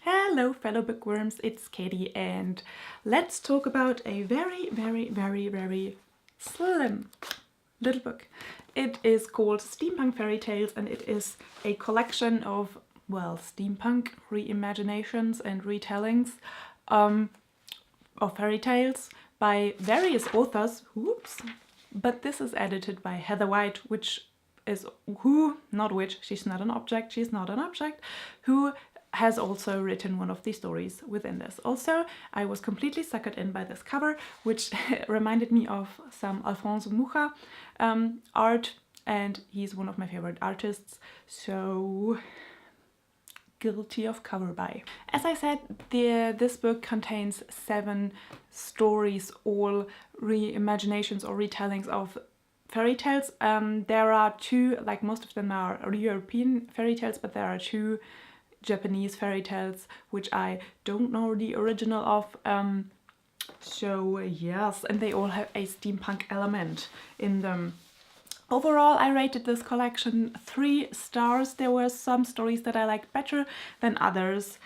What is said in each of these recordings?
Hello fellow bookworms, it's Katie and let's talk about a very slim little book. It is called Steampunk Fairy Tales and it is a collection of, well, steampunk reimaginations and retellings of fairy tales by various authors. Oops. But this is edited by Heather White, which is she's not an object, who has also written one of the stories within this. Also, I was completely suckered in by this cover, which reminded me of some Alfonso Mucha art, and he's one of my favorite artists, so guilty of cover buy. As I said, this book contains 7 stories, all reimaginations or retellings of fairy tales. There are 2, like most of them are European fairy tales, but there are 2 Japanese fairy tales which I don't know the original of. So yes, and they all have a steampunk element in them. Overall, I rated this collection 3 stars. There were some stories that I liked better than others.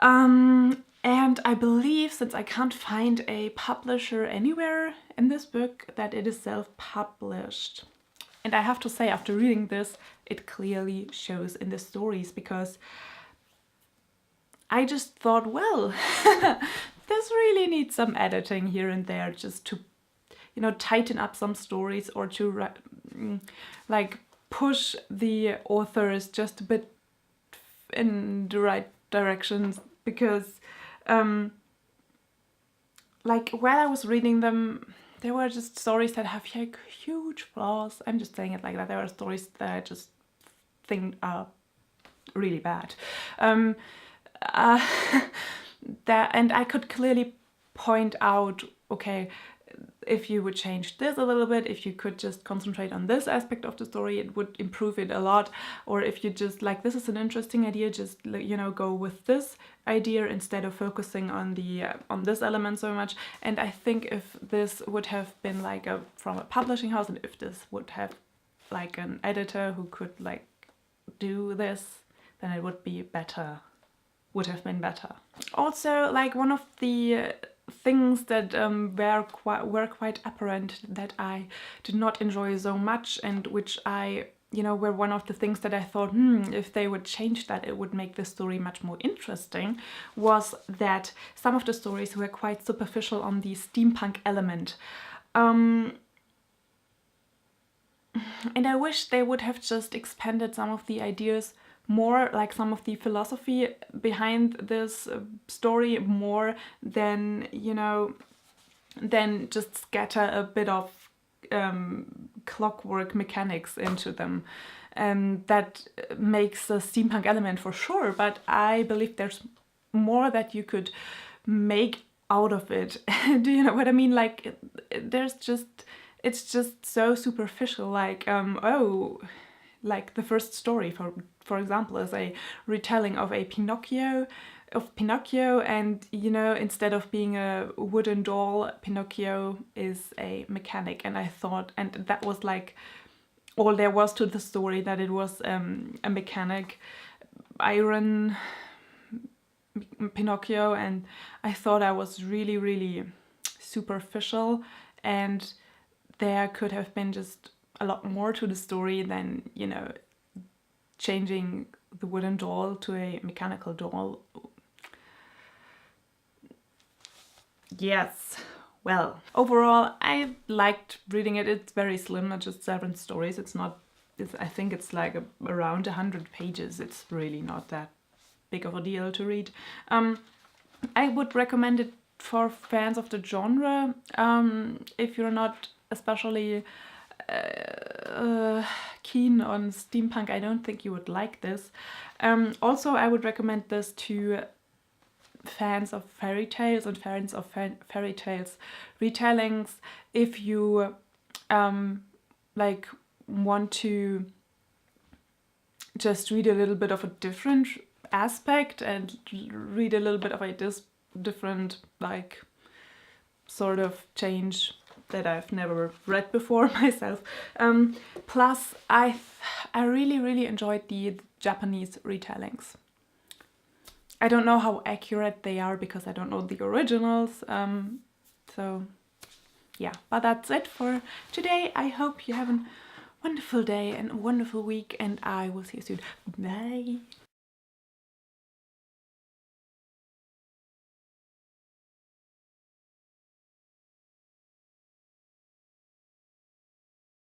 And I believe, since I can't find a publisher anywhere in this book, that it is self-published. And I have to say, after reading this, it clearly shows in the stories, because I just thought, well, this really needs some editing here and there, just to, you know, tighten up some stories, or to like push the authors just a bit in the right directions, because like while I was reading them, there were just stories that have like huge flaws. I'm just saying it like that. There are stories that I just think are really bad. And I could clearly point out, okay, if you would change this a little bit, if you could just concentrate on this aspect of the story, it would improve it a lot. Or if you just like, this is an interesting idea, just, you know, go with this idea instead of focusing on the on this element so much. And I think if this would have been like from a publishing house, and if this would have like an editor who could like do this, then it would be better. Would have been better. Also, like, one of the things that were quite apparent that I did not enjoy so much, and which I, you know, were one of the things that I thought, if they would change that, it would make the story much more interesting, was that some of the stories were quite superficial on the steampunk element. And I wish they would have just expanded some of the ideas more, like some of the philosophy behind this story, more than, you know, than just scatter a bit of clockwork mechanics into them. That makes a steampunk element for sure, but I believe there's more that you could make out of it. Do you know what I mean? Like, there's just, it's just so superficial. Like, oh, like the first story, for example, is a retelling of Pinocchio, and, you know, instead of being a wooden doll, Pinocchio is a mechanic. And I thought, and that was like all there was to the story, that it was a mechanic, iron Pinocchio, and I thought I was really superficial, and there could have been just a lot more to the story than, you know, changing the wooden doll to a mechanical doll. Yes, well, overall I liked reading it. It's very slim, not just 7 stories. It's not, I think it's like around 100 pages. It's really not that big of a deal to read. I would recommend it for fans of the genre. If you're not especially keen on steampunk, I don't think you would like this. Also, I would recommend this to fans of fairy tales and fans of fairy tales retellings. If you like want to just read a little bit of a different aspect and read a little bit of a different, like, sort of change that I've never read before myself. Plus, I really enjoyed the Japanese retellings. I don't know how accurate they are because I don't know the originals. So yeah, but that's it for today. I hope you have a wonderful day and a wonderful week, and I will see you soon. Bye.